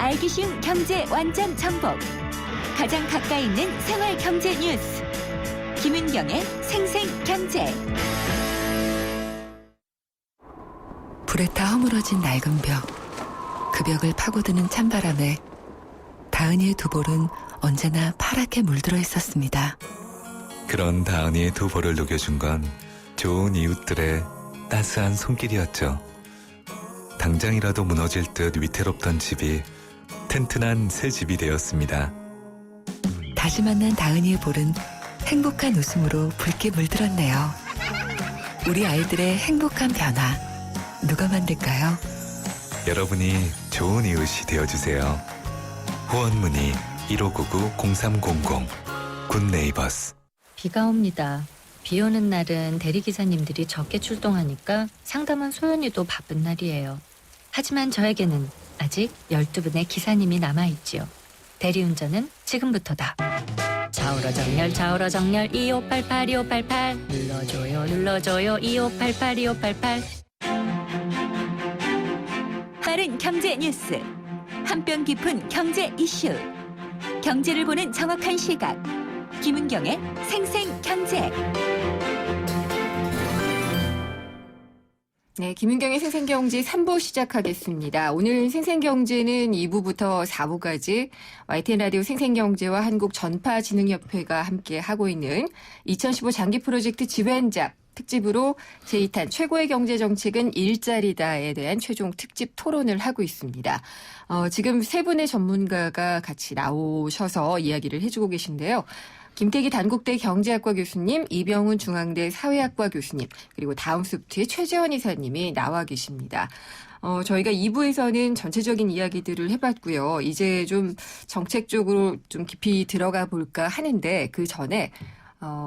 알기 쉬운 경제 완전 정복. 가장 가까이 있는 생활 경제 뉴스. 김은경의 생생경제. 불에 타 허물어진 낡은 벽. 그 벽을 파고드는 찬바람에 다은이의 두 볼은 언제나 파랗게 물들어 있었습니다. 그런 다은이의 두 볼을 녹여준 건 좋은 이웃들의 따스한 손길이었죠. 당장이라도 무너질 듯 위태롭던 집이 튼튼한 새 집이 되었습니다. 다시 만난 다은이의 볼은 행복한 웃음으로 붉게 물들었네요. 우리 아이들의 행복한 변화, 누가 만들까요? 여러분이 좋은 이웃이 되어주세요. 후원문의 1599-0300 굿네이버스. 비가 옵니다. 비 오는 날은 대리기사님들이 적게 출동하니까 상담원 소연이도 바쁜 날이에요. 하지만 저에게는 아직 12분의 기사님이 남아있지요. 대리운전은 지금부터다. 좌우로 정렬 좌우로 정렬 2588 2588 눌러줘요 눌러줘요 2588 2588. 빠른 경제 뉴스. 한 뼘 깊은 경제 이슈. 경제를 보는 정확한 시각. 김은경의 생생경제. 네, 김은경의 생생경제 3부 시작하겠습니다. 오늘 생생경제는 2부부터 4부까지 YTN 라디오 생생경제와 한국전파진흥협회가 함께 하고 있는 2015 장기 프로젝트 지회행작 특집으로 제2탄 최고의 경제정책은 일자리다에 대한 최종 특집 토론을 하고 있습니다. 지금 세 분의 전문가가 같이 나오셔서 이야기를 해주고 계신데요. 김태기 단국대 경제학과 교수님, 이병훈 중앙대 사회학과 교수님, 그리고 다음소프트의 최재원 이사님이 나와 계십니다. 저희가 2부에서는 전체적인 이야기들을 해봤고요. 이제 좀 정책적으로 좀 깊이 들어가 볼까 하는데 그 전에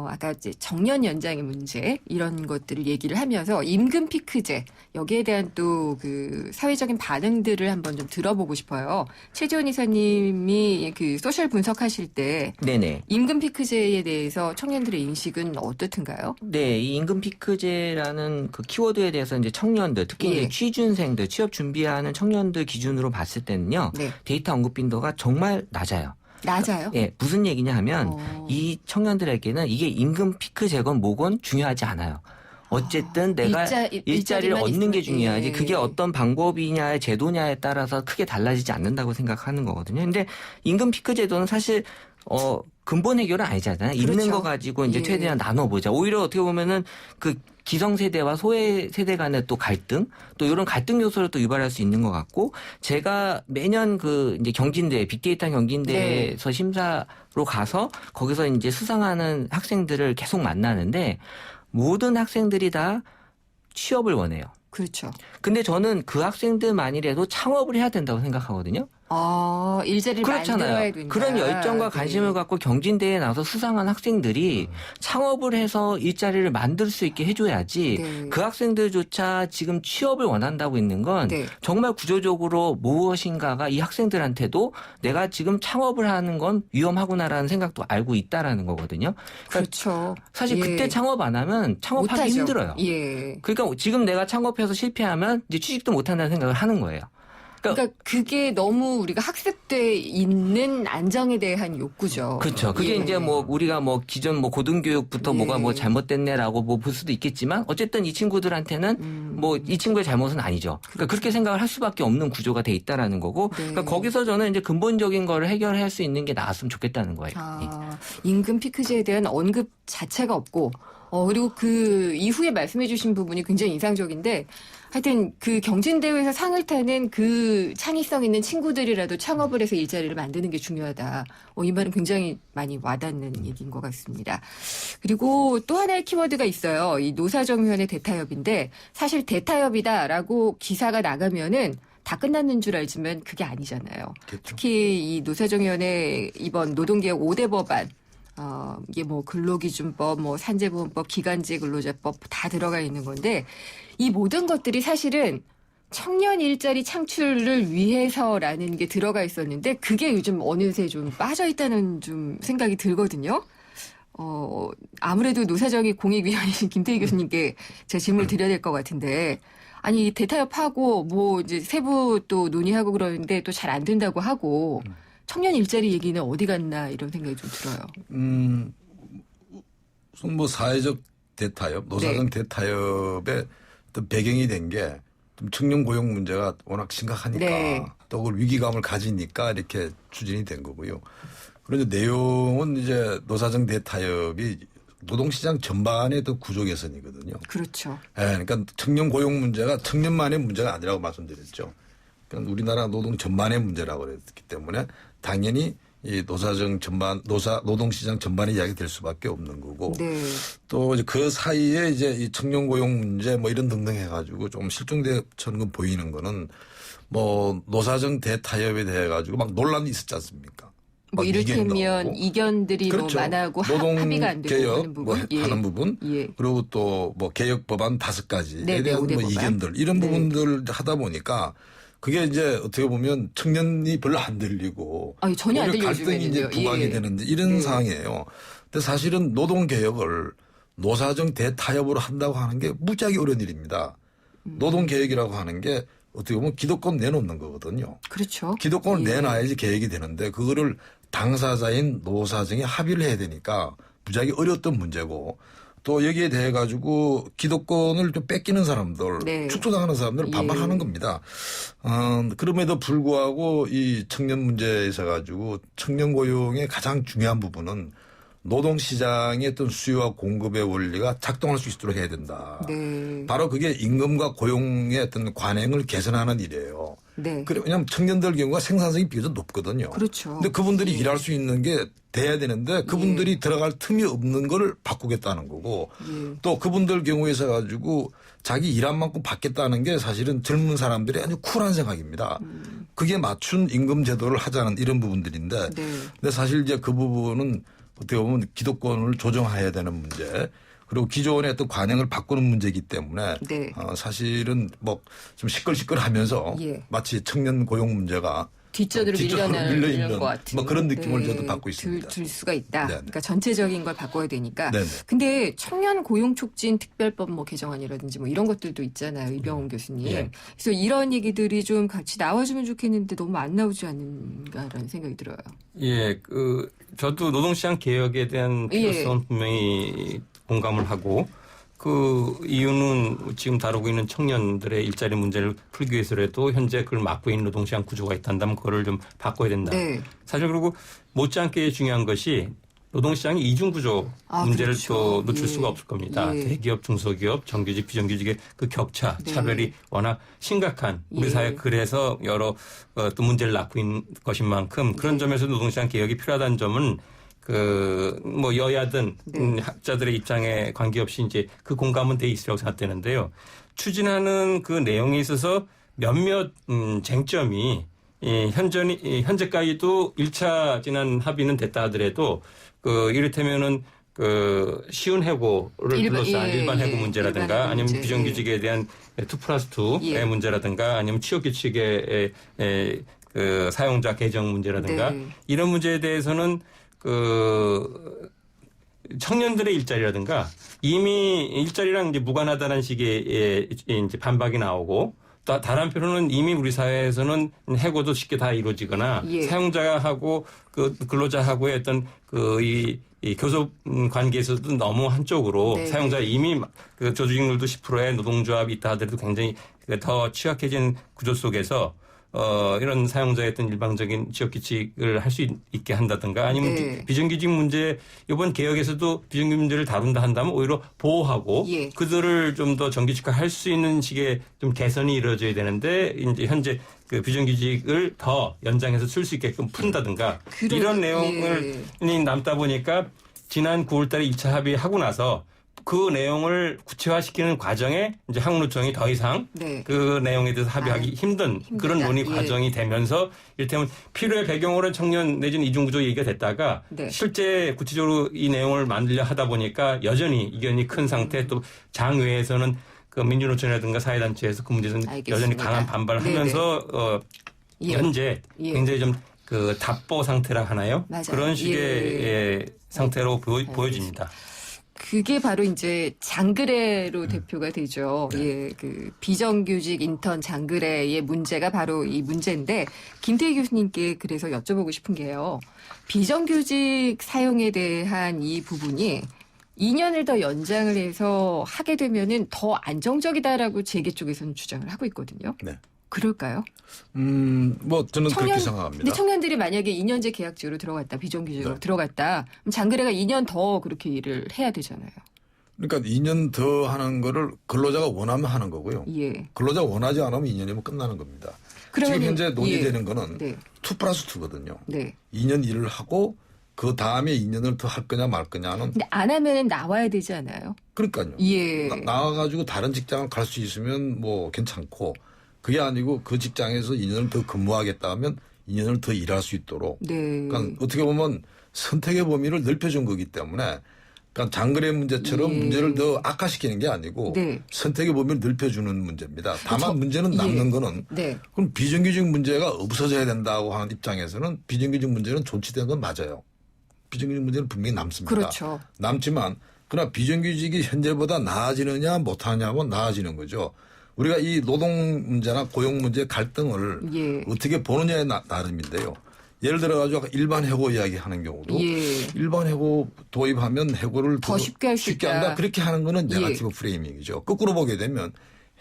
아까 이제 정년 연장의 문제 이런 것들을 얘기를 하면서 임금 피크제 여기에 대한 또 그 사회적인 반응들을 한번 좀 들어보고 싶어요. 최재원 이사님이 그 소셜 분석하실 때 네네. 임금 피크제에 대해서 청년들의 인식은 어떻든가요? 네, 이 임금 피크제라는 그 키워드에 대해서 이제 청년들, 특히 예. 이제 취준생들, 취업 준비하는 청년들 기준으로 봤을 때는요, 네. 데이터 언급 빈도가 정말 낮아요. 낮아요? 예, 무슨 얘기냐 하면 이 청년들에게는 이게 임금 피크제건 뭐건 중요하지 않아요. 어쨌든 내가 일자리를 얻는 게 중요하지 그게 어떤 방법이냐의 제도냐에 따라서 크게 달라지지 않는다고 생각하는 거거든요. 근데 임금 피크 제도는 사실 근본 해결은 아니잖아요. 그렇죠. 있는 거 가지고 이제 예. 최대한 나눠보자. 오히려 어떻게 보면은 그 기성세대와 소외세대 간의 또 갈등, 또 이런 갈등 요소를 또 유발할 수 있는 것 같고, 제가 매년 그 이제 경진대, 빅데이터 경진대에서 심사로 가서 거기서 이제 수상하는 학생들을 계속 만나는데, 모든 학생들이 다 취업을 원해요. 그렇죠. 근데 저는 그 학생들만이라도 창업을 해야 된다고 생각하거든요. 일자리를 만들어야 된다. 그런 열정과 관심을 갖고 경진대회에 나서 수상한 학생들이 창업을 해서 일자리를 만들 수 있게 해줘야지 네. 그 학생들조차 지금 취업을 원한다고 있는 건 네. 정말 구조적으로 무엇인가가 이 학생들한테도 내가 지금 창업을 하는 건 위험하구나라는 생각도 알고 있다라는 거거든요. 그러니까 그렇죠. 사실 예. 그때 창업 안 하면 창업하기 못하죠. 힘들어요. 예. 그러니까 지금 내가 창업해서 실패하면 이제 취직도 못한다는 생각을 하는 거예요. 그러니까 그게 너무 우리가 학습돼 있는 안정에 대한 욕구죠. 그렇죠. 그게 예. 이제 뭐 우리가 뭐 기존 뭐 고등교육부터 예. 뭐가 뭐 잘못됐네라고 뭐 볼 수도 있겠지만 어쨌든 이 친구들한테는 뭐 이 친구의 잘못은 아니죠. 그러니까 그렇게 생각을 할 수밖에 없는 구조가 돼 있다라는 거고. 네. 그러니까 거기서 저는 이제 근본적인 거를 해결할 수 있는 게 나왔으면 좋겠다는 거예요. 임금 피크제에 대한 언급 자체가 없고, 그리고 그 이후에 말씀해 주신 부분이 굉장히 인상적인데, 하여튼 그 경진대회에서 상을 타는 그 창의성 있는 친구들이라도 창업을 해서 일자리를 만드는 게 중요하다. 이 말은 굉장히 많이 와닿는 얘기인 것 같습니다. 그리고 또 하나의 키워드가 있어요. 이 노사정위원회 대타협인데 사실 대타협이다라고 기사가 나가면은 다 끝났는 줄 알지만 그게 아니잖아요. 그렇죠. 특히 이 노사정위원회 이번 노동개혁 5대 법안 이게 뭐 근로기준법, 뭐 산재보험법, 기간제 근로자법 다 들어가 있는 건데 이 모든 것들이 사실은 청년 일자리 창출을 위해서라는 게 들어가 있었는데 그게 요즘 어느새 좀 빠져 있다는 좀 생각이 들거든요. 아무래도 노사정의 공익위원이신 김태희 교수님께 제가 질문을 드려야 될 것 같은데 아니 대타협하고 뭐 이제 세부 또 논의하고 그러는데 또 잘 안 된다고 하고 청년 일자리 얘기는 어디 갔나 이런 생각이 좀 들어요. 우선 뭐 사회적 대타협, 노사정 대타협의 어떤 배경이 된 게 좀 청년 고용 문제가 워낙 심각하니까 네. 또 그걸 위기감을 가지니까 이렇게 추진이 된 거고요. 그런데 내용은 이제 노사정 대타협이 노동시장 전반의 또 구조 개선이거든요. 그렇죠. 예, 그러니까 청년 고용 문제가 청년만의 문제가 아니라고 말씀드렸죠. 그러니까 우리나라 노동 전반의 문제라고 그랬기 때문에 당연히 이 노사정 전반, 노동시장 전반의 이야기 될 수밖에 없는 거고. 네. 또 이제 그 사이에 이제 이 청년 고용 문제 뭐 이런 등등 해가지고 좀 실종되처럼 보이는 거는 뭐 노사정 대타협에 대해 가지고 막 논란이 있었지 않습니까? 뭐 막 이견이 이를테면 나오고. 이견들이 그렇죠. 뭐 많아고 노동 합의가 안 되고 개혁 하는 부분. 뭐 예. 하는 부분. 예. 그리고 또 뭐 개혁 법안 5가지에 네, 대한 네, 뭐 5대 법안. 이견들 이런 네. 부분들 하다 보니까 그게 이제 어떻게 보면 청년이 별로 안 들리고 아니, 전혀 안 오히려 들려요, 갈등이 이제 요즘에는요. 부각이 예. 되는 이런 네. 상황이에요. 근데 사실은 노동 개혁을 노사정 대타협으로 한다고 하는 게 무지하게 어려운 일입니다. 노동 개혁이라고 하는 게 어떻게 보면 기득권 내놓는 거거든요. 그렇죠. 기득권을 예. 내놔야지 계획이 되는데 그거를 당사자인 노사정이 합의를 해야 되니까 무지하게 어려웠던 문제고 또 여기에 대해 가지고 기득권을 좀 뺏기는 사람들, 네. 축소당하는 사람들은 반발하는 예. 겁니다. 그럼에도 불구하고 이 청년 문제에 있어 가지고 청년 고용의 가장 중요한 부분은 노동시장의 어떤 수요와 공급의 원리가 작동할 수 있도록 해야 된다. 네. 바로 그게 임금과 고용의 어떤 관행을 개선하는 일이에요. 네. 그래, 왜냐하면 청년들 경우가 생산성이 비교적 높거든요. 그렇죠. 근데 그분들이 예. 일할 수 있는 게 돼야 되는데 그분들이 들어갈 틈이 없는 거를 바꾸겠다는 거고 예. 또 그분들 경우에서 가지고 자기 일한 만큼 받겠다는 게 사실은 젊은 사람들의 아주 쿨한 생각입니다. 그게 맞춘 임금 제도를 하자는 이런 부분들인데 네. 근데 사실 이제 그 부분은 어떻게 보면 기득권을 조정해야 되는 문제 그리고 기존의 어떤 관행을 바꾸는 문제이기 때문에 네. 사실은 뭐 좀 시끌시끌하면서 예. 마치 청년 고용 문제가 뒷전으로 뒷전으로 밀려나는 밀려있는 것 같은 뭐 그런 느낌을 저도 받고 있습니다. 들 수가 있다. 네네. 그러니까 전체적인 걸 바꿔야 되니까. 네네. 근데 청년 고용 促진 특별법 뭐 개정안이라든지 뭐 이런 것들도 있잖아요. 이병훈 교수님. 예. 그래서 이런 얘기들이 좀 같이 나와주면 좋겠는데 너무 안 나오지 않는가라는 생각이 들어요. 예, 저도 노동시장 개혁에 대한 필요성은 예. 분명히 공감을 하고 그 이유는 지금 다루고 있는 청년들의 일자리 문제를 풀기 위해서라도 현재 그걸 막고 있는 노동시장 구조가 있다면 그거를 좀 바꿔야 된다. 네. 사실 그리고 못지않게 중요한 것이 노동시장의 이중구조 문제를 그렇죠. 또 놓칠 예. 수가 없을 겁니다. 예. 대기업, 중소기업, 정규직, 비정규직의 그 격차, 네. 차별이 워낙 심각한 우리 예. 사회 그래서 여러 또 문제를 낳고 있는 것인 만큼 그런 점에서 노동시장 개혁이 필요하다는 점은 뭐 여야든 네. 학자들의 입장에 관계없이 이제 그 공감은 돼 있으라고 생각되는데요. 추진하는 그 내용에 있어서 몇몇 쟁점이 현재까지도 1차 지난 합의는 됐다 하더라도 이를테면은 쉬운 해고를 둘러싼 일반 해고 문제라든가 일반 해고 아니면 문제. 비정규직에 대한 2+2의 예. 문제라든가 아니면 취업규칙의 사용자 개정 문제라든가 네. 이런 문제에 대해서는 청년들의 일자리라든가 이미 일자리랑 이제 무관하다는 식의 이제 반박이 나오고 또 다른 한편으로는 이미 우리 사회에서는 해고도 쉽게 다 이루어지거나 예. 사용자하고 근로자하고의 어떤 이 교섭 관계에서도 너무 한쪽으로 네. 사용자 이미 조직률도 10%의 노동조합이 있다 하더라도 굉장히 더 취약해진 구조 속에서 이런 사용자의 어떤 일방적인 취업 규칙을 할 수 있게 한다든가 아니면 네. 비정규직 문제 이번 개혁에서도 비정규직 문제를 다룬다 한다면 오히려 보호하고 예. 그들을 좀 더 정규직화 할 수 있는 식의 좀 개선이 이루어져야 되는데 이제 현재 그 비정규직을 더 연장해서 쓸 수 있게끔 푼다든가 이런 내용을 남다 보니까 지난 9월 달에 2차 합의하고 나서 그 내용을 구체화시키는 과정에 이제 항노총이 더 이상 네. 그 내용에 대해서 합의하기 힘든 그런 논의 예. 과정이 되면서 이를테면 필요의 배경으로는 청년 내지는 이중구조 얘기가 됐다가 네. 실제 구체적으로 이 내용을 만들려 하다 보니까 여전히 이견이 큰 상태 또 장외에서는 그 민주노총이라든가 사회단체에서 그 문제에서는 알겠습니다. 여전히 강한 반발을 네네. 하면서 예. 현재 예. 굉장히 좀 답보 상태라 하나요? 맞아요. 그런 식의 예. 상태로 보여집니다. 그게 바로 이제 장그래로 대표가 되죠. 예, 그 비정규직 인턴 장그래의 문제가 바로 이 문제인데 김태희 교수님께 그래서 여쭤보고 싶은 게요. 비정규직 사용에 대한 이 부분이 2년을 더 연장을 해서 하게 되면은 더 안정적이다라고 재계 쪽에서는 주장을 하고 있거든요. 네. 그럴까요? 뭐 저는 그렇게 생각합니다. 근데 청년들이 만약에 2년제 계약직으로 들어갔다, 비정규직으로 네. 들어갔다, 그럼 장그래가 2년 더 그렇게 일을 해야 되잖아요. 그러니까 2년 더 하는 거를 근로자가 원하면 하는 거고요. 예. 근로자가 원하지 않으면 2년이면 끝나는 겁니다. 그러면 지금 현재 논의되는 예. 거는 네. 2+2거든요. 네. 2년 일을 하고 그 다음에 2년을 더 할 거냐 말 거냐는 근데 안 하면 나와야 되지 않아요? 그러니까요. 예. 나와가지고 다른 직장을 갈 수 있으면 뭐 괜찮고 그게 아니고 그 직장에서 2년을 더 근무하겠다 하면 2년을 더 일할 수 있도록. 네. 그러니까 어떻게 보면 선택의 범위를 넓혀준 거기 때문에 그러니까 장거래 문제처럼 예. 문제를 더 악화시키는 게 아니고 네. 선택의 범위를 넓혀주는 문제입니다. 다만 문제는 예. 남는 거는 네. 그럼 비정규직 문제가 없어져야 된다고 하는 입장에서는 비정규직 문제는 존치된 건 맞아요. 비정규직 문제는 분명히 남습니다. 그렇죠. 남지만 그러나 비정규직이 현재보다 나아지느냐 못하느냐면 나아지는 거죠. 우리가 이 노동 문제나 고용 문제 갈등을 예. 어떻게 보느냐에 나름인데요. 예를 들어 가지고 아까 일반 해고 이야기하는 경우도 예. 일반 해고 도입하면 해고를 더 쉽게 할 수 있다. 한다. 그렇게 하는 거는 예. 네거티브 프레이밍이죠. 거꾸로 보게 되면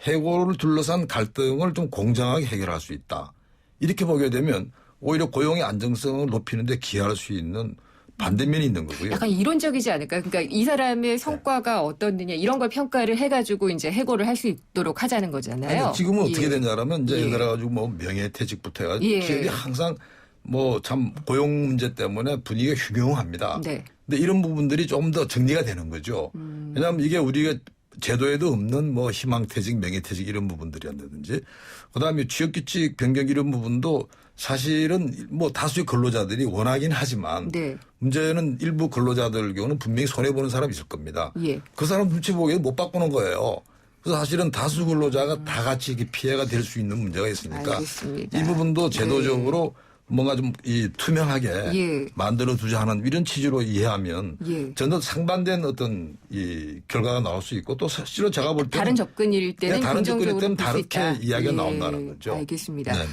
해고를 둘러싼 갈등을 좀 공정하게 해결할 수 있다. 이렇게 보게 되면 오히려 고용의 안정성을 높이는 데 기여할 수 있는 반대면이 있는 거고요. 약간 이론적이지 않을까요? 그러니까 이 사람의 성과가 어떻느냐 이런 걸 평가를 해가지고 이제 해고를 할 수 있도록 하자는 거잖아요. 아니, 지금은 어떻게 예. 되냐면 이제 예. 예를 들어 가지고 뭐 명예퇴직부터 해가지고 예. 기업이 항상 뭐 참 고용 문제 때문에 분위기가 흉흉합니다. 네. 근데 이런 부분들이 좀 더 정리가 되는 거죠. 왜냐하면 이게 우리가 제도에도 없는 뭐 희망퇴직, 명예퇴직 이런 부분들이었다든지 그다음에 취업규칙 변경 이런 부분도 사실은 뭐 다수의 근로자들이 원하긴 하지만 네. 문제는 일부 근로자들 경우는 분명히 손해보는 사람이 있을 겁니다. 예. 그 사람 눈치 보기에 못 바꾸는 거예요. 그래서 사실은 다수 근로자가 다 같이 이렇게 피해가 될 수 있는 문제가 있으니까 알겠습니다. 이 부분도 제도적으로 뭔가 좀 이 투명하게 예. 만들어 두자 하는 이런 취지로 이해하면 예. 전혀 상반된 어떤 이 결과가 나올 수 있고 또 실제로 제가 볼 때는 다른 접근일 때는 다른 접근일 긍정적으로 때는 볼 수 있다. 다르게 이야기가 예. 나온다는 거죠. 알겠습니다. 네.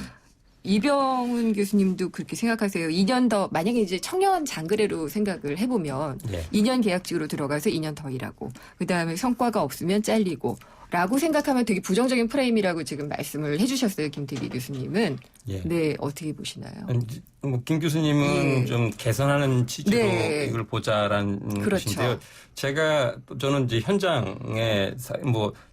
이병훈 교수님도 그렇게 생각하세요. 2년 더 만약에 이제 청년 장거래로 생각을 해보면 네. 2년 계약직으로 들어가서 2년 더 일하고 그다음에 성과가 없으면 잘리고 라고 생각하면 되게 부정적인 프레임이라고 지금 말씀을 해주셨어요. 김태기 교수님은. 예. 네. 어떻게 보시나요? 김 교수님은 예. 좀 개선하는 취지로 네. 이걸 보자라는 그렇죠. 것인데요. 저는 이제 현장에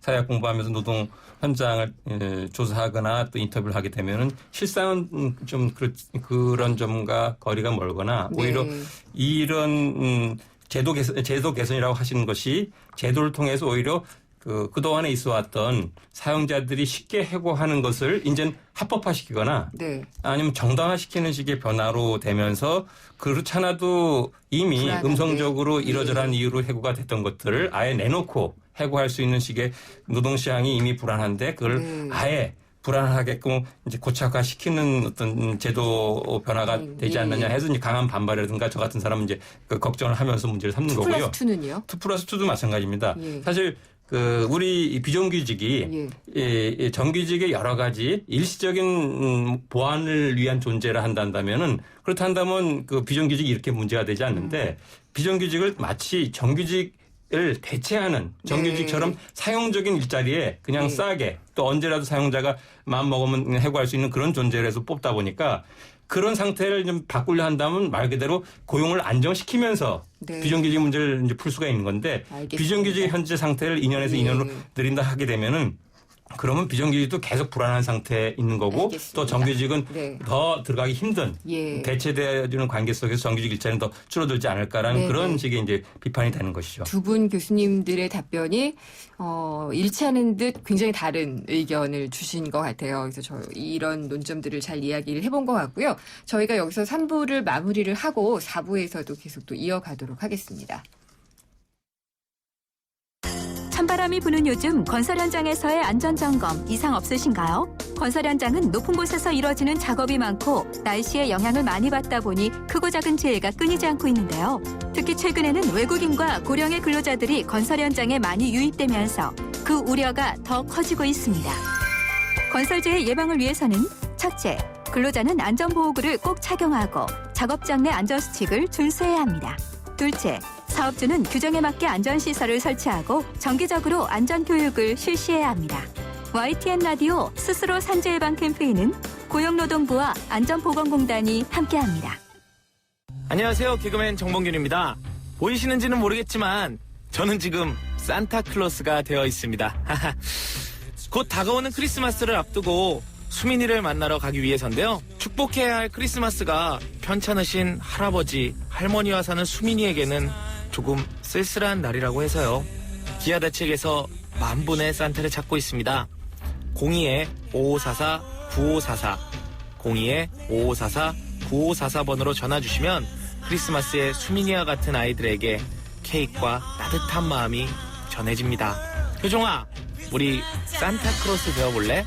사회학 공부하면서 노동 현장을 조사하거나 또 인터뷰를 하게 되면은 실상은 좀 그런 점과 거리가 멀거나 네. 오히려 이런 제도 개선이라고 하시는 것이 제도를 통해서 오히려 그동안에 있어 왔던 사용자들이 쉽게 해고하는 것을 이제는 합법화시키거나 네. 아니면 정당화시키는 식의 변화로 되면서 그렇지 않아도 이미 불안한데. 음성적으로 예. 이러저러한 이유로 해고가 됐던 것들을 아예 내놓고 해고할 수 있는 식의 노동시장이 이미 불안한데 그걸 네. 아예 불안하게끔 이제 고착화시키는 어떤 제도 변화가 되지 않느냐 해서 이제 강한 반발이라든가 저 같은 사람은 이제 그 걱정을 하면서 문제를 삼는 거고요. 2+2는요? 2+2도 마찬가지입니다. 예. 사실 우리 비정규직이 정규직의 여러 가지 일시적인 보완을 위한 존재를 한다면은 그렇다면 그 비정규직이 이렇게 문제가 되지 않는데 비정규직을 마치 정규직을 대체하는 정규직처럼 사용적인 일자리에 그냥 싸게 또 언제라도 사용자가 마음 먹으면 해고할 수 있는 그런 존재를 해서 뽑다 보니까 그런 상태를 좀 바꾸려 한다면 말 그대로 고용을 안정시키면서 네. 비정규직 문제를 이제 풀 수가 있는 건데 알겠습니다. 비정규직의 현재 상태를 2년에서 2년으로 늘린다 하게 되면은 그러면 비정규직도 계속 불안한 상태에 있는 거고 알겠습니다. 또 정규직은 네. 더 들어가기 힘든 예. 대체되어지는 관계 속에서 정규직 일자리는 더 줄어들지 않을까라는 네, 그런 네. 식의 이제 비판이 되는 것이죠. 두 분 교수님들의 답변이 일치하는 듯 굉장히 다른 의견을 주신 것 같아요. 그래서 저 이런 논점들을 잘 이야기를 해본 것 같고요. 저희가 여기서 3부를 마무리를 하고 4부에서도 계속 또 이어가도록 하겠습니다. 찬바람이 부는 요즘 건설 현장에서의 안전점검 이상 없으신가요? 건설 현장은 높은 곳에서 이뤄지는 작업이 많고 날씨의 영향을 많이 받다 보니 크고 작은 재해가 끊이지 않고 있는데요. 특히 최근에는 외국인과 고령의 근로자들이 건설 현장에 많이 유입되면서 그 우려가 더 커지고 있습니다. 건설재해 예방을 위해서는 첫째, 근로자는 안전보호구를 꼭 착용하고 작업장 내 안전수칙을 준수해야 합니다. 둘째, 사업주는 규정에 맞게 안전시설을 설치하고 정기적으로 안전교육을 실시해야 합니다. YTN 라디오 스스로 산재 예방 캠페인은 고용노동부와 안전보건공단이 함께합니다. 안녕하세요. 개그맨 정봉균입니다. 보이시는지는 모르겠지만 저는 지금 산타클로스가 되어 있습니다. 곧 다가오는 크리스마스를 앞두고 수민이를 만나러 가기 위해서인데요. 축복해야 할 크리스마스가 편찮으신 할아버지, 할머니와 사는 수민이에게는 조금 쓸쓸한 날이라고 해서요. 기아다 측에서 만분의 산타를 찾고 있습니다. 02-5544-9544 02-5544-9544번으로 전화주시면 크리스마스에 수민이와 같은 아이들에게 케이크와 따뜻한 마음이 전해집니다. 효종아, 우리 산타크로스 되어볼래?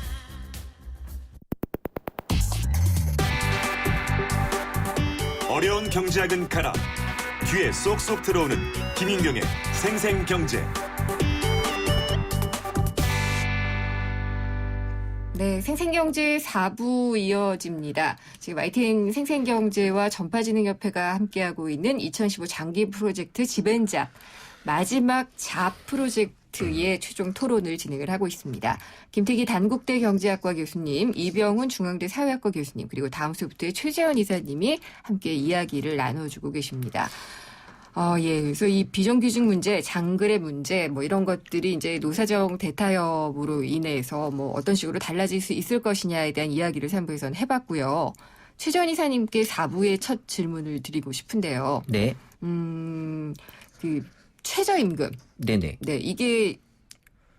어려운 경제학은 가라. 귀에 쏙쏙 들어오는 김인경의 생생경제. 네, 생생경제 4부 이어집니다. 지금 YTN 생생경제와 전파진흥협회가 함께하고 있는 2015 장기 프로젝트 집앤잡 마지막 잡 프로젝트의 최종 토론을 진행을 하고 있습니다. 김태기 단국대 경제학과 교수님, 이병훈 중앙대 사회학과 교수님, 그리고 다음 수부터의 최재원 이사님이 함께 이야기를 나눠주고 계십니다. 예. 그래서 이 비정규직 문제, 장글의 문제, 뭐 이런 것들이 이제 노사정 대타협으로 인해서 뭐 어떤 식으로 달라질 수 있을 것이냐에 대한 이야기를 3부에서는 해봤고요. 최재원 이사님께 4부의 첫 질문을 드리고 싶은데요. 네. 그 최저임금. 네네. 네, 이게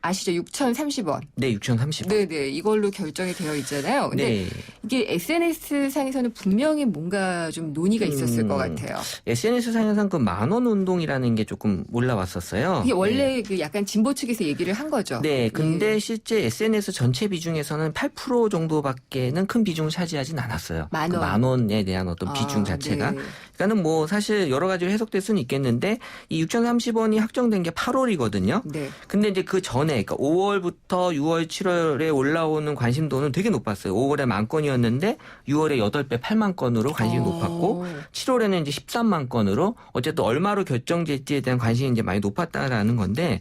아시죠? 6,030원. 네, 6,030원. 네네. 이걸로 결정이 되어 있잖아요. 근데 네. 이게 SNS상에서는 분명히 뭔가 좀 논의가 있었을 것 같아요. SNS상에서는 그 만원 운동이라는 게 조금 올라왔었어요. 이게 원래 그 약간 진보 측에서 얘기를 한 거죠. 네, 근데 예. 실제 SNS 전체 비중에서는 8% 정도밖에는 큰 비중을 차지하진 않았어요. 만 원. 그 만 원에 대한 어떤 비중 자체가. 네. 그러니까는 뭐 사실 여러 가지로 해석될 수는 있겠는데 이 6,030원이 확정된 게 8월이거든요. 네. 근데 이제 그 전에 그러니까 5월부터 6월, 7월에 올라오는 관심도는 되게 높았어요. 5월에 10,000건이었는데 6월에 8배 8만 건으로 관심이 높았고 7월에는 이제 13만 건으로 어쨌든 얼마로 결정될지에 대한 관심이 이제 많이 높았다라는 건데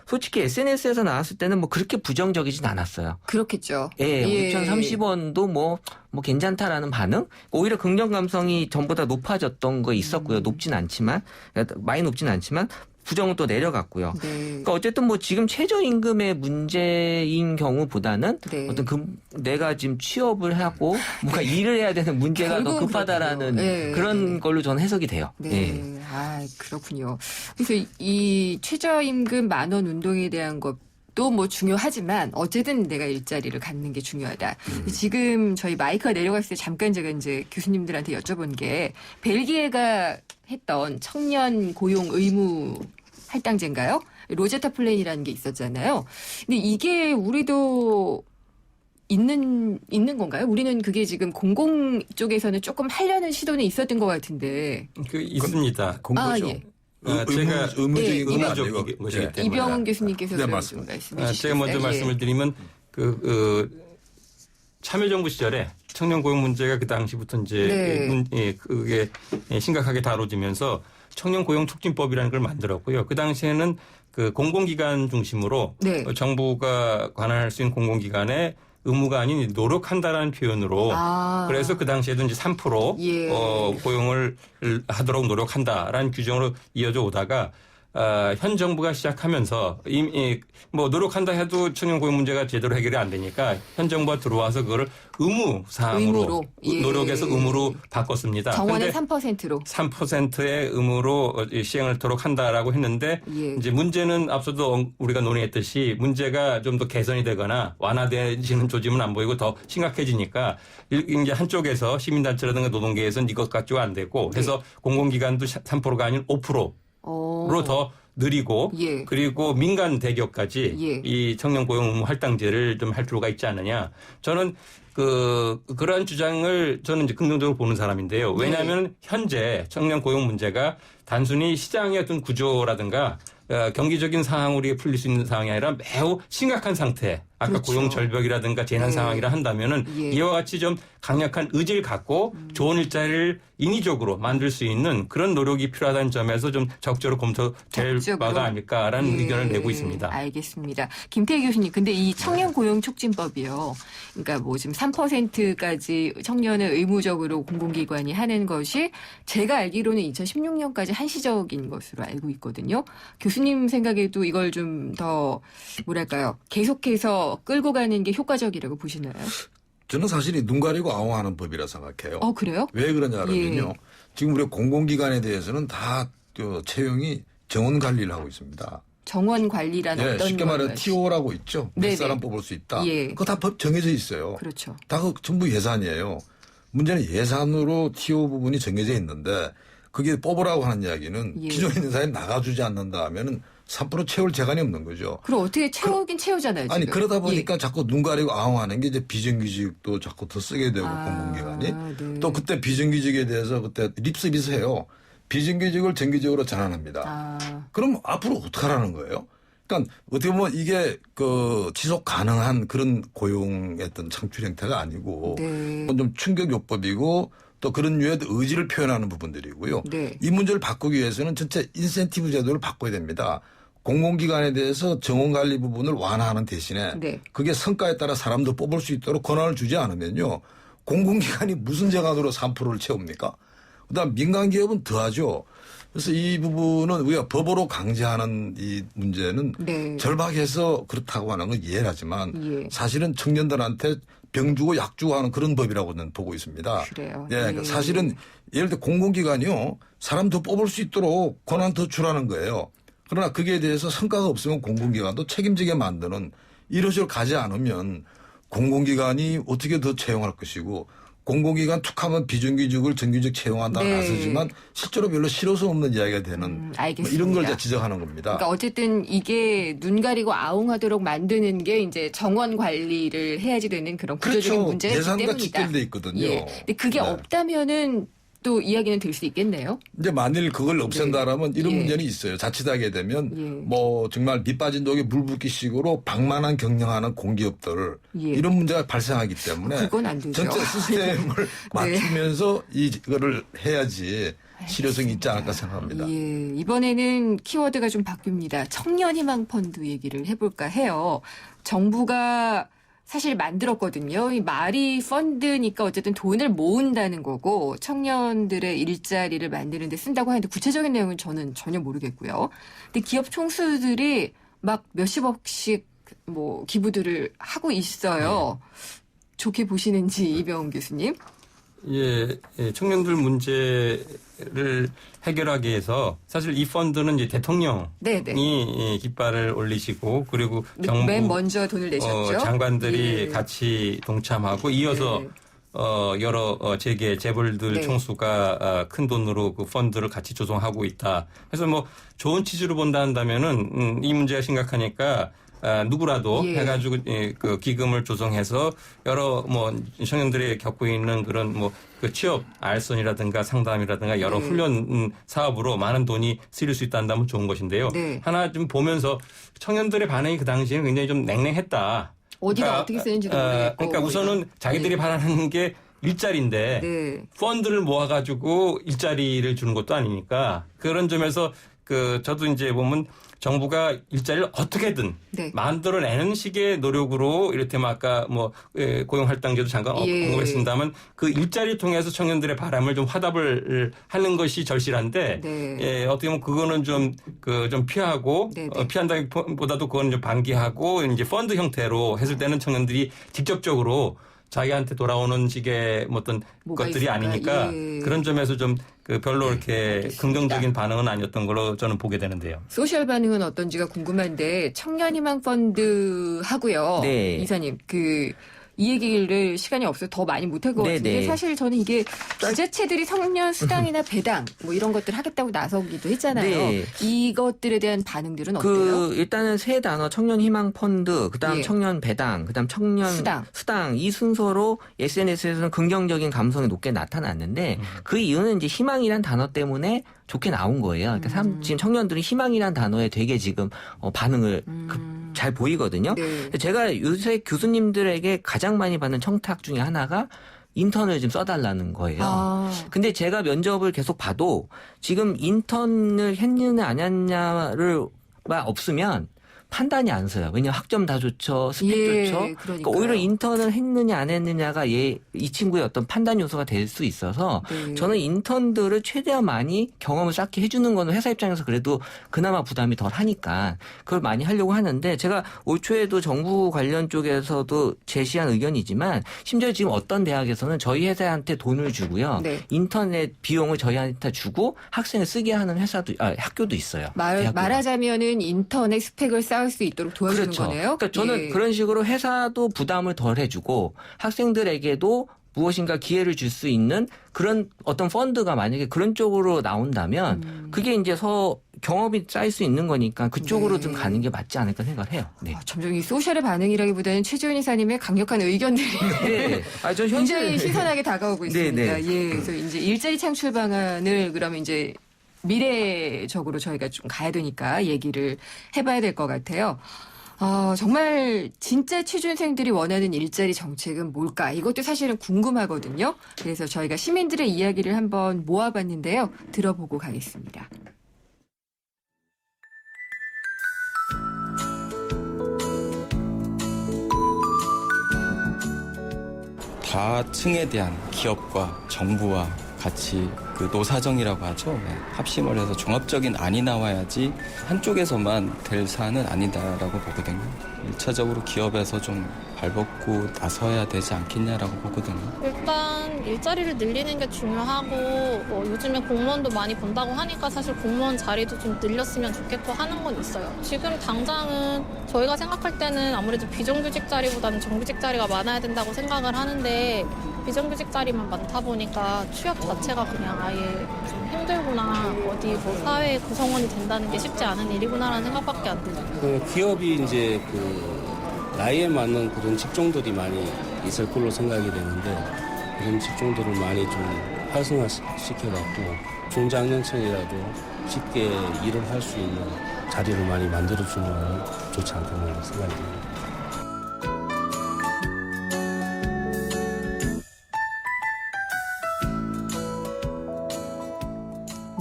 솔직히 SNS에서 나왔을 때는 뭐 그렇게 부정적이진 않았어요. 그렇겠죠. 예, 6,030원도 뭐 괜찮다라는 반응? 오히려 긍정 감성이 전보다 높아졌던 거 있었고요. 높진 않지만, 많이 높진 않지만, 부정은 또 내려갔고요. 네. 그러니까 어쨌든 뭐 지금 최저임금의 문제인 경우보다는 네. 어떤 내가 지금 취업을 하고 뭔가 일을 해야 되는 문제가 더 결국은 급하다라는 네. 그런 걸로 저는 해석이 돼요. 네. 예. 아, 그렇군요. 그래서 이 최저임금 10,000원 운동에 대한 것도 뭐 중요하지만 어쨌든 내가 일자리를 갖는 게 중요하다. 지금 저희 마이크가 내려갔을 때 잠깐 제가 이제 교수님들한테 여쭤본 게 벨기에가 했던 청년 고용 의무 할당제인가요? 로제타 플랜이라는 게 있었잖아요. 근데 이게 우리도 있는 건가요? 우리는 그게 지금 공공 쪽에서는 조금 하려는 시도는 있었던 것 같은데. 그 있습니다. 공고죠. 예. 제가 의무적인 건 의무적인 아니고. 것이기 예. 때문에. 이병훈 교수님께서 네, 좀 맞습니다. 말씀해 주시겠어요? 제가 먼저 예. 말씀을 드리면 참여정부 시절에 청년 고용 문제가 그 당시부터 이제 네. 그게 심각하게 다뤄지면서 청년 고용 촉진법이라는 걸 만들었고요. 그 당시에는 그 공공기관 중심으로 네. 정부가 관할할 수 있는 공공기관에 의무가 아닌 노력한다라는 표현으로 그래서 그 당시에도 이제 3% 예. 고용을 하도록 노력한다라는 규정으로 이어져 오다가 현 정부가 시작하면서 이미 뭐 노력한다 해도 청년 고용 문제가 제대로 해결이 안 되니까 현 정부가 들어와서 그거를 의무 사항으로 예. 노력해서 의무로 바꿨습니다. 정원은 그런데 3%로. 3%의 의무로 시행을 하도록 한다라고 했는데 예. 이제 문제는 앞서도 우리가 논의했듯이 문제가 좀 더 개선이 되거나 완화되지는 조짐은 안 보이고 더 심각해지니까 이제 한쪽에서 시민단체라든가 노동계에서는 이것 가지고 안 되고 해서 공공기관도 3%가 아닌 5%로 더 느리고 예. 그리고 민간 대기업까지 예. 이 청년 고용 의무 할당제를 좀 할 필요가 있지 않느냐. 저는 그러한 주장을 저는 이제 긍정적으로 보는 사람인데요. 왜냐하면 현재 청년 고용 문제가 단순히 시장의 어떤 구조라든가 경기적인 상황으로 풀릴 수 있는 상황이 아니라 매우 심각한 상태. 아까 그렇죠. 고용 절벽이라든가 재난 네. 상황이라 한다면은 예. 이와 같이 좀 강력한 의지를 갖고 좋은 일자리를 인위적으로 만들 수 있는 그런 노력이 필요하다는 점에서 좀 적극적으로 검토될 적극적으로. 바가 아닐까라는 예. 의견을 내고 있습니다. 알겠습니다. 김태희 교수님, 근데 이 청년 고용 촉진법이요. 그러니까 뭐 지금 3%까지 청년을 의무적으로 공공기관이 하는 것이 제가 알기로는 2016년까지 한시적인 것으로 알고 있거든요. 교수님 생각에도 이걸 좀 더 뭐랄까요? 계속해서 끌고 가는 게 효과적이라고 보시나요? 저는 사실 눈 가리고 아웅하는 법이라 생각해요. 그래요? 왜 그러냐면요. 예. 지금 우리 공공기관에 대해서는 다 채용이 정원 관리를 하고 있습니다. 정원 관리란 어떤 쉽게 말해 건가요? TO라고 있죠. 몇 네네. 사람 뽑을 수 있다. 예. 그거 다 법 정해져 있어요. 그렇죠. 다 그 전부 예산이에요. 문제는 예산으로 TO 부분이 정해져 있는데 그게 뽑으라고 하는 이야기는 예. 기존에 있는 사람이 나가주지 않는다 하면은 3% 채울 재간이 없는 거죠. 그럼 어떻게 채우긴 채우잖아요. 지금. 아니 그러다 보니까 예. 자꾸 눈 가리고 아웅하는 게 이제 비정규직도 자꾸 더 쓰게 되고 공공기관이 네. 또 그때 비정규직에 대해서 그때 립서비스 해요. 비정규직을 정규직으로 전환합니다. 그럼 앞으로 어떻게 하라는 거예요? 그러니까 어떻게 보면 이게 지속 가능한 그런 고용의 어떤 창출 형태가 아니고 네. 좀 충격요법이고 또 그런 류의 의지를 표현하는 부분들이고요. 네. 이 문제를 바꾸기 위해서는 전체 인센티브 제도를 바꿔야 됩니다. 공공기관에 대해서 정원관리 부분을 완화하는 대신에 네. 그게 성과에 따라 사람도 뽑을 수 있도록 권한을 주지 않으면요. 공공기관이 무슨 재간으로 3%를 채웁니까? 그다음 민간기업은 더하죠. 그래서 이 부분은 우리가 법으로 강제하는 이 문제는 네. 절박해서 그렇다고 하는 건 이해하지만 예. 사실은 청년들한테 병 주고 약 주고 하는 그런 법이라고는 보고 있습니다. 그래요. 예, 그러니까 예. 사실은 예를 들어 공공기관이요. 사람 더 뽑을 수 있도록 권한 더 주라는 거예요. 그러나 거기에 대해서 성과가 없으면 공공기관도 책임지게 만드는 이런 식으로 가지 않으면 공공기관이 어떻게 더 채용할 것이고 공공기관 툭하면 비정규직을 정규직 채용한다고 네. 나서지만 실제로 별로 실효성 없는 이야기가 되는 뭐 알겠습니다. 이런 걸 지적하는 겁니다. 그러니까 어쨌든 이게 눈 가리고 아웅하도록 만드는 게 이제 정원 관리를 해야지 되는 그런 구조적인 그렇죠. 문제가 있기 예산과 때문이다. 직결돼 있거든요. 예. 근데 그게 네. 없다면은 또 이야기는 될 수 있겠네요. 이제 만일 그걸 없앤다라면 이런 예. 문제는 있어요. 자칫하게 되면 예. 뭐 정말 밑 빠진 독에 물 붓기식으로 방만한 경영하는 공기업들 예. 이런 문제가 발생하기 때문에 그건 안 되죠. 전체 시스템을 맞추면서 이거를 해야지 실효성이 있지 않을까 생각합니다. 예, 이번에는 키워드가 좀 바뀝니다. 청년희망 펀드 얘기를 해볼까 해요. 정부가 사실 만들었거든요. 이 말이 펀드니까 어쨌든 돈을 모은다는 거고 청년들의 일자리를 만드는 데 쓴다고 하는데 구체적인 내용은 저는 전혀 모르겠고요. 근데 기업 총수들이 막 몇십억씩 뭐 기부들을 하고 있어요. 좋게 보시는지 이병훈 교수님. 예, 청년들 문제를 해결하기 위해서 사실 이 펀드는 이제 대통령이 네네. 깃발을 올리시고 그리고 정부 맨 먼저 돈을 내셨죠. 장관들이 예. 같이 동참하고 이어서 네. 여러 재계 재벌들 네. 총수가 큰 돈으로 그 펀드를 같이 조성하고 있다. 그래서 뭐 좋은 취지로 본다 한다면은 이 문제가 심각하니까 누구라도 예. 해가지고 그 기금을 조성해서 여러 뭐 청년들이 겪고 있는 그런 뭐 그 취업 알선이라든가 상담이라든가 여러 네. 훈련 사업으로 많은 돈이 쓰일 수 있다면 좋은 것인데요. 네. 하나 좀 보면서 청년들의 반응이 그 당시에는 굉장히 좀 냉랭했다. 어디다 어떻게 쓰는지도 모르겠고. 그러니까 우선은 자기들이 바라는 게 일자리인데 네. 펀드를 모아가지고 일자리를 주는 것도 아니니까 그런 점에서 저도 이제 보면 정부가 일자리를 어떻게든 네. 만들어내는 식의 노력으로 이를테면 아까 뭐 고용할당제도 잠깐 예. 언급했습니다만 그 일자리 통해서 청년들의 바람을 좀 화답을 하는 것이 절실한데 네. 어떻게 보면 그거는 좀 피하고 네, 네. 피한다기보다도 그거는 좀 방기하고 이제 펀드 형태로 했을 때는 청년들이 직접적으로 자기한테 돌아오는 식의 어떤 것들이 있을까? 아니니까 예. 그런 점에서 좀 별로 이렇게 알겠습니다. 긍정적인 반응은 아니었던 걸로 저는 보게 되는데요. 소셜 반응은 어떤지가 궁금한데 청년희망 펀드 하고요. 네. 이사님 이 얘기를 시간이 없어서 더 많이 못할 것 같은데 네네. 사실 저는 이게 지자체들이 청년 수당이나 배당 뭐 이런 것들 하겠다고 나서기도 했잖아요. 네. 이것들에 대한 반응들은 어때요? 일단은 세 단어 청년 희망 펀드, 그다음 예. 청년 배당, 그다음 청년 수당 이 순서로 SNS에서는 긍정적인 감성이 높게 나타났는데 그 이유는 이제 희망이란 단어 때문에 좋게 나온 거예요. 그러니까 지금 청년들이 희망이란 단어에 되게 지금 반응을 잘 보이거든요. 네. 제가 요새 교수님들에게 가장 많이 받는 청탁 중에 하나가 인턴을 좀 써달라는 거예요. 근데 제가 면접을 계속 봐도 지금 인턴을 했느냐 안 했느냐를 없으면 판단이 안 서요. 왜냐하면 학점 다 좋죠. 스펙 좋죠. 그러니까 오히려 인턴을 했느냐 안 했느냐가 이 친구의 어떤 판단 요소가 될 수 있어서 네. 저는 인턴들을 최대한 많이 경험을 쌓게 해주는 거는 회사 입장에서 그래도 그나마 부담이 덜 하니까 그걸 많이 하려고 하는데 제가 올 초에도 정부 관련 쪽에서도 제시한 의견이지만 심지어 지금 어떤 대학에서는 저희 회사한테 돈을 주고요. 네. 인터넷 비용을 저희한테 주고 학생을 쓰게 하는 학교도 있어요. 말하자면은 인터넷 스펙을 쌓을 수 있도록 도와주는 그렇죠. 거네요. 그러니까 저는 예. 그런 식으로 회사도 부담을 덜 해주고 학생들에게도 무엇인가 기회를 줄 수 있는 그런 어떤 펀드가 만약에 그런 쪽으로 나온다면 그게 이제 경험이 쌓일 수 있는 거니까 그쪽으로 네. 좀 가는 게 맞지 않을까 생각을 해요. 네. 점점 이 소셜의 반응이라기보다는 최지원 이사님의 강력한 의견들이 네. 전 굉장히 신선하게 다가오고 있습니다. 네. 예, 그래서 이제 일자리 창출 방안을 그러면 이제 미래적으로 저희가 좀 가야 되니까 얘기를 해봐야 될 것 같아요. 정말 진짜 취준생들이 원하는 일자리 정책은 뭘까? 이것도 사실은 궁금하거든요. 그래서 저희가 시민들의 이야기를 한번 모아봤는데요. 들어보고 가겠습니다. 다층에 대한 기업과 정부와 같이 그 노사정이라고 하죠. 네. 합심을 해서 종합적인 안이 나와야지 한쪽에서만 될 사안은 아니다라고 보거든요. 1차적으로 기업에서 좀 발벗고 나서야 되지 않겠냐라고 보거든요. 일단 일자리를 늘리는 게 중요하고 요즘에 공무원도 많이 본다고 하니까 사실 공무원 자리도 좀 늘렸으면 좋겠고 하는 건 있어요. 지금 당장은 저희가 생각할 때는 아무래도 비정규직 자리보다는 정규직 자리가 많아야 된다고 생각을 하는데 비정규직 자리만 많다 보니까 취업 자체가 그냥 아예 좀 힘들구나, 어디 뭐 사회 구성원이 된다는 게 쉽지 않은 일이구나라는 생각밖에 안 들어요. 기업이 이제 나이에 맞는 그런 직종들이 많이 있을 걸로 생각이 되는데 그런 직종들을 많이 좀 활성화시켜갖고 중장년층이라도 쉽게 일을 할 수 있는 자리를 많이 만들어주면 좋지 않겠나 생각이 듭니다.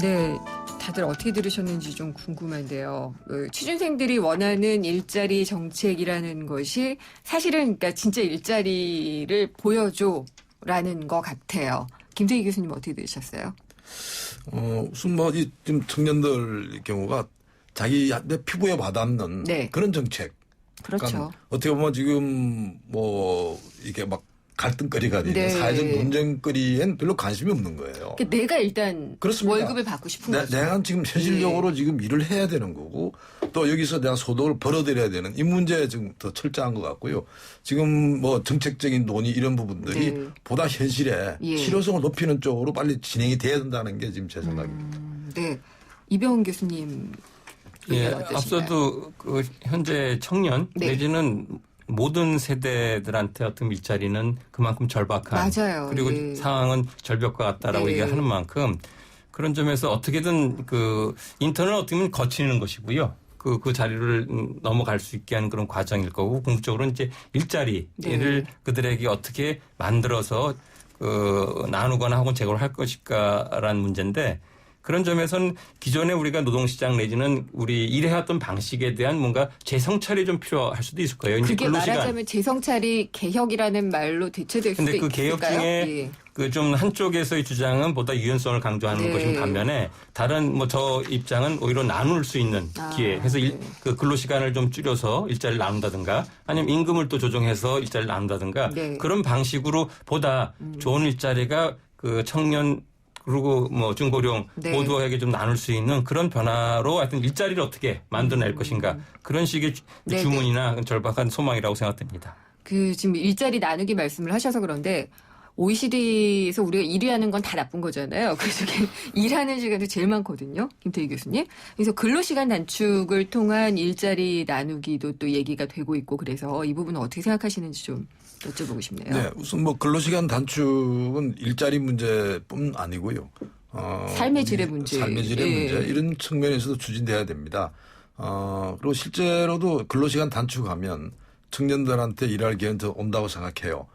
네. 다들 어떻게 들으셨는지 좀 궁금한데요. 취준생들이 원하는 일자리 정책이라는 것이 사실은 그러니까 진짜 일자리를 보여줘라는 것 같아요. 김태희 교수님 어떻게 들으셨어요? 우선 지금 청년들 경우가 자기한테 피부에 와닿는 그런 정책. 그렇죠. 그러니까 어떻게 보면 지금 이게 막 갈등거리가 되는 사회적 논쟁거리엔 별로 관심이 없는 거예요. 그러니까 내가 일단 그렇습니다. 월급을 받고 싶은 거죠. 내가 지금 현실적으로 지금 일을 해야 되는 거고 또 여기서 내가 소득을 벌어들여야 되는 이 문제에 지금 더 철저한 것 같고요. 지금 정책적인 논의 이런 부분들이 보다 현실에 실효성을 높이는 쪽으로 빨리 진행이 돼야 된다는 게 지금 제 생각입니다. 네. 이병훈 교수님. 앞서도 현재 청년 내지는 모든 세대들한테 어떤 일자리는 그만큼 절박한 맞아요. 그리고 상황은 절벽과 같다라고 얘기하는 만큼 그런 점에서 어떻게든 인턴을 어떻게 보면 거치는 것이고요. 그 자리를 넘어갈 수 있게 하는 그런 과정일 거고 궁극적으로는 이제 일자리를 그들에게 어떻게 만들어서 나누거나 하고 제공을 할 것일까라는 문제인데 그런 점에서는 기존에 우리가 노동시장 내지는 우리 일해왔던 방식에 대한 뭔가 재성찰이 좀 필요할 수도 있을 거예요. 그게 말하자면 재성찰이 개혁이라는 말로 대체될 수도 있을까요? 근데 그 개혁 중에 좀 한쪽에서의 주장은 보다 유연성을 강조하는 것인 반면에 다른 저 입장은 오히려 나눌 수 있는 기회. 그래서 근로시간을 좀 줄여서 일자리를 나눈다든가 아니면 임금을 또 조정해서 일자리를 나눈다든가 그런 방식으로 보다 좋은 일자리가 청년 그리고 중고령 모두에게 좀 나눌 수 있는 그런 변화로 하여튼 일자리를 어떻게 만들어낼 것인가 그런 식의 주문이나 절박한 소망이라고 생각됩니다. 그 지금 일자리 나누기 말씀을 하셔서 그런데 OECD에서 우리가 1위 하는 건 다 나쁜 거잖아요. 그중에 일하는 시간도 제일 많거든요. 김태희 교수님. 그래서 근로시간 단축을 통한 일자리 나누기도 또 얘기가 되고 있고 그래서 이 부분은 어떻게 생각하시는지 좀 여쭤보고 싶네요. 네, 우선 뭐 근로시간 단축은 일자리 문제뿐 아니고요. 삶의 질의 문제. 삶의 질의 문제 이런 측면에서도 추진돼야 됩니다. 그리고 실제로도 근로시간 단축하면 청년들한테 일할 기회는 더 온다고 생각해요.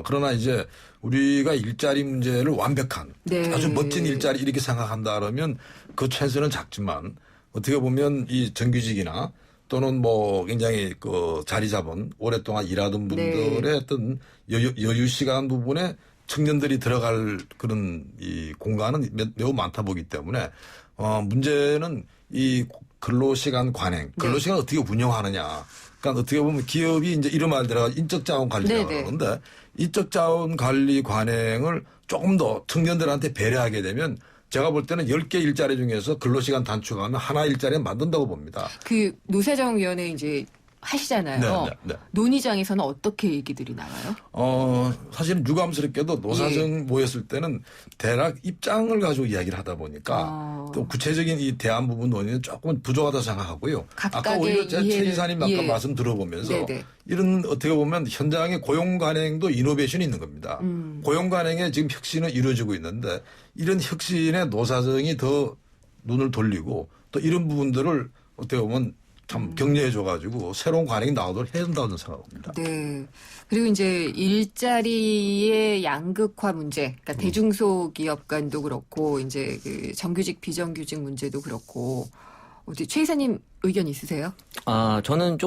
그러나 이제 우리가 일자리 문제를 완벽한 아주 멋진 일자리 이렇게 생각한다 그러면 그 찬스는 작지만 어떻게 보면 이 정규직이나 또는 뭐 굉장히 그 자리 잡은 오랫동안 일하던 분들의 어떤 여유 시간 부분에 청년들이 들어갈 그런 이 공간은 매우 많다 보기 때문에 문제는 이 근로시간 관행, 근로시간 어떻게 운영하느냐. 그러니까 어떻게 보면 기업이 이제 이런 말 들어가 인적자원 관리라고 그러는데 인적자원 관리 관행을 조금 더 청년들한테 배려하게 되면 제가 볼 때는 10개 일자리 중에서 근로시간 단축하면 하나 일자리는 만든다고 봅니다. 그 노사정위원회 이제 하시잖아요. 논의장에서는 어떻게 얘기들이 나와요? 사실은 유감스럽게도 노사정 모였을 때는 대략 입장을 가지고 이야기를 하다 보니까 또 구체적인 이 대안 부분 논의는 조금 부족하다 생각하고요. 아까 오히려 제가 최 이사님 아까 말씀 들어보면서 이런 어떻게 보면 현장의 고용 관행도 이노베이션이 있는 겁니다. 고용 관행에 지금 혁신은 이루어지고 있는데 이런 혁신에 노사정이 더 눈을 돌리고 또 이런 부분들을 어떻게 보면 참 격려해줘가지고 새로운 관행이 나오도록 해야 된다고 생각합니다. 네. 그리고 이제 일자리의 양극화 문제, 그러니까 대중소기업 간도 그렇고 이제 그 정규직 비정규직 문제도 그렇고 어디 최 이사님 의견 있으세요? 저는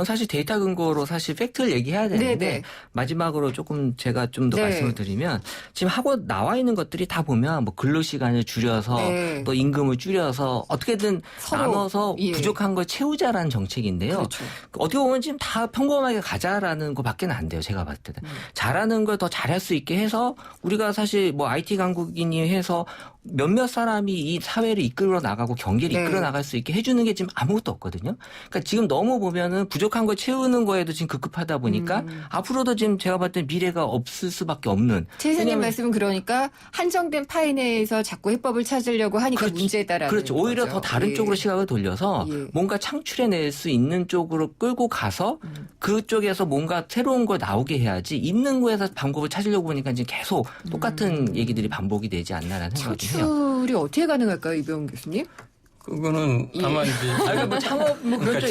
사실 데이터 근거로 사실 팩트를 얘기해야 되는데 마지막으로 조금 제가 좀 더 말씀을 드리면 지금 하고 나와 있는 것들이 다 보면 뭐 근로시간을 줄여서 또 임금을 줄여서 어떻게든 나눠서 부족한 걸 채우자라는 정책인데요. 그렇죠. 어떻게 보면 지금 다 평범하게 가자라는 것밖에 안 돼요. 제가 봤을 때는. 잘하는 걸 더 잘할 수 있게 해서 우리가 사실 뭐 IT 강국이니 해서 몇몇 사람이 이 사회를 이끌어 나가고 경제를 이끌어 나갈 수 있게 해주는 게 지금 아무것도 없거든요. 그러니까 지금 너무 보면은 부족한 걸 채우는 거에도 지금 급급하다 보니까 앞으로도 지금 제가 봤을 때 미래가 없을 수밖에 없는. 최 이사님 말씀은 그러니까 한정된 파이 내에서 자꾸 해법을 찾으려고 하니까 문제다라는 그렇죠. 오히려 거죠. 더 다른 쪽으로 시각을 돌려서 뭔가 창출해낼 수 있는 쪽으로 끌고 가서 그쪽에서 뭔가 새로운 걸 나오게 해야지 있는 거에서 방법을 찾으려고 보니까 지금 계속 똑같은 얘기들이 반복이 되지 않나라는 생각이 해요. 창출이 어떻게 가능할까요, 이병훈 교수님? 그거는 다만 이제 뭐 창업 뭐 그렇죠.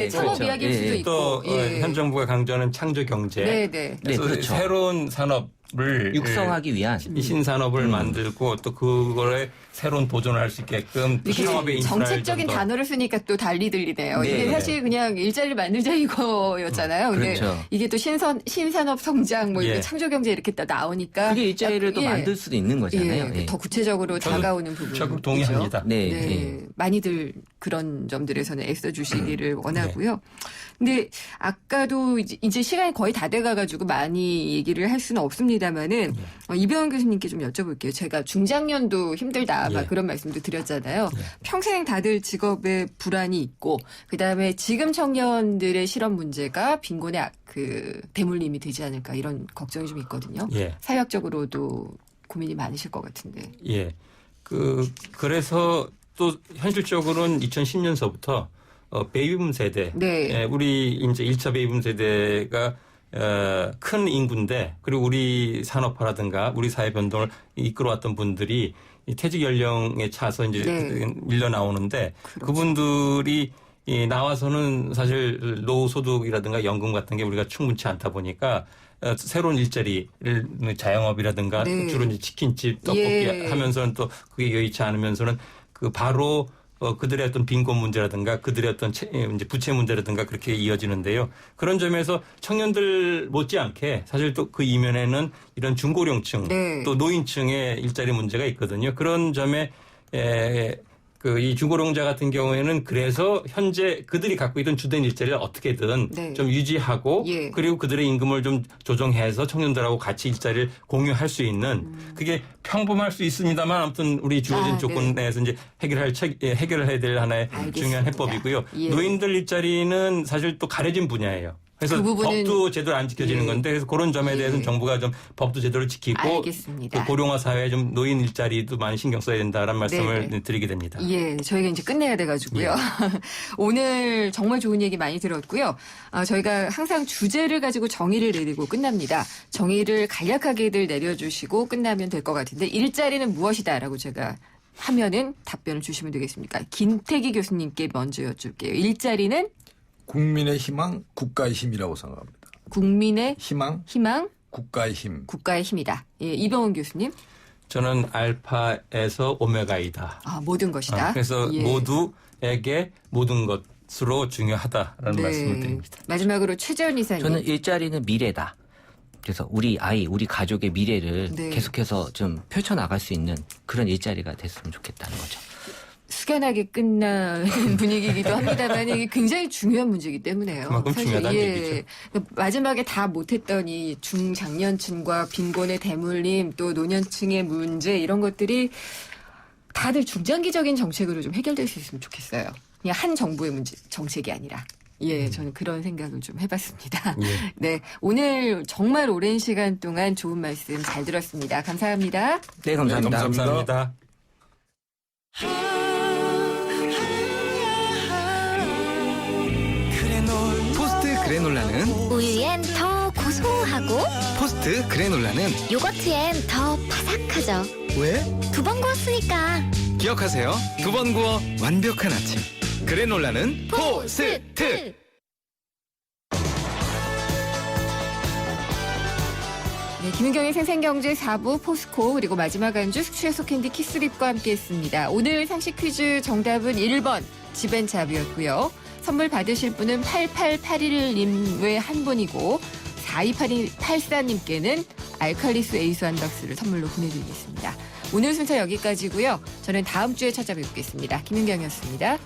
창업 이야기일 수도 있고 또 현 정부가 강조하는 창조 경제. 그렇죠. 새로운 산업을 육성하기 위한 이 신산업을 만들고 또 그거에 새로운 도전을 할 수 있게끔 창업의 인프라를 정책적인 단어를 쓰니까 또 달리 들리네요. 이게 사실 그냥 일자리를 만들자 이거였잖아요. 근데 이게 또 신산업 성장 뭐 이렇게 창조 경제 이렇게 또 나오니까 그게 일자리를 또 만들 수도 있는 거잖아요. 더 구체적으로 다가오는 부분. 적극 동의합니다. 많이들 그런 점들에서는 애써주시기를 원하고요. 근데 아까도 이제 시간이 거의 다 돼가가지고 많이 얘기를 할 수는 없습니다만은 이병헌 교수님께 좀 여쭤볼게요. 제가 중장년도 힘들다 막 그런 말씀도 드렸잖아요. 평생 다들 직업에 불안이 있고 그다음에 지금 청년들의 실업 문제가 빈곤의 그 대물림이 되지 않을까 이런 걱정이 좀 있거든요. 사회학적으로도 고민이 많으실 것 같은데. 그래서 또 현실적으로는 2010년서부터 베이비붐 세대, 우리 이제 1차 베이비붐 세대가 큰 인구인데 그리고 우리 산업화라든가 우리 사회 변동을 이끌어왔던 분들이 이 퇴직 연령에 차서 이제 밀려 나오는데 그분들이 나와서는 사실 노후소득이라든가 연금 같은 게 우리가 충분치 않다 보니까 새로운 일자리를 자영업이라든가 주로 이제 치킨집, 떡볶이 하면서는 또 그게 여의치 않으면서는 그 바로 그들의 어떤 빈곤 문제라든가 그들의 어떤 이제 부채 문제라든가 그렇게 이어지는데요. 그런 점에서 청년들 못지않게 사실 또 그 이면에는 이런 중고령층 또 노인층의 일자리 문제가 있거든요. 그런 점에 이 중고령자 같은 경우에는 그래서 현재 그들이 갖고 있던 주된 일자리를 어떻게든 좀 유지하고 그리고 그들의 임금을 좀 조정해서 청년들하고 같이 일자리를 공유할 수 있는 그게 평범할 수 있습니다만 아무튼 우리 주어진 조건 내에서 이제 해결해야 될 하나의 중요한 해법이고요. 노인들 일자리는 사실 또 가려진 분야예요. 그래서 그 부분은 법도 제대로 안 지켜지는 예. 건데 그래서 그런 점에 대해서는 예. 정부가 좀 법도 제대로 지키고 알겠습니다. 또 고령화 사회에 좀 노인 일자리도 많이 신경 써야 된다라는 말씀을 네. 드리게 됩니다. 예, 저희가 이제 끝내야 돼가지고요. 오늘 정말 좋은 얘기 많이 들었고요. 저희가 항상 주제를 가지고 정의를 내리고 끝납니다. 정의를 간략하게들 내려주시고 끝나면 될 것 같은데 일자리는 무엇이다라고 제가 하면은 답변을 주시면 되겠습니까? 김태기 교수님께 먼저 여쭐게요. 일자리는 국민의 희망, 국가의 힘이라고 생각합니다. 국민의 희망, 국가의 힘. 국가의 힘이다. 예, 이병헌 교수님. 저는 알파에서 오메가이다. 모든 것이다. 그래서 예. 모두에게 모든 것으로 중요하다라는 말씀을 드립니다. 마지막으로 최재원 이사님. 저는 일자리는 미래다. 그래서 우리 아이, 우리 가족의 미래를 네. 계속해서 좀 펼쳐나갈 수 있는 그런 일자리가 됐으면 좋겠다는 거죠. 숙연하게 끝나는 분위기이기도 합니다만 이게 굉장히 중요한 문제이기 때문에요. 그만큼 중요하다는 얘기죠. 마지막에 다 못했던 이 중장년층과 빈곤의 대물림 또 노년층의 문제 이런 것들이 다들 중장기적인 정책으로 좀 해결될 수 있으면 좋겠어요. 그냥 한 정부의 문제 정책이 아니라. 예, 저는 그런 생각을 좀 해봤습니다. 예. 네, 오늘 정말 오랜 시간 동안 좋은 말씀 잘 들었습니다. 감사합니다. 네, 감사합니다. 네, 감사합니다. 포스트 그래놀라는 우유엔 더 고소하고 포스트 그래놀라는 요거트엔 더 바삭하죠. 왜? 2번 구웠으니까. 기억하세요. 2번 구워 완벽한 아침. 그래놀라는 포스트. 네, 김은경의 생생경제 4부 포스코 그리고 마지막 안주 숙취해소 캔디 키스립과 함께했습니다. 오늘 상식 퀴즈 정답은 1번 지벤잡이었고요. 선물 받으실 분은 8881님 외 한 분이고 4284님께는 알칼리수 에이스 한 박스를 선물로 보내드리겠습니다. 오늘 순서 여기까지고요. 저는 다음 주에 찾아뵙겠습니다. 김은경이었습니다.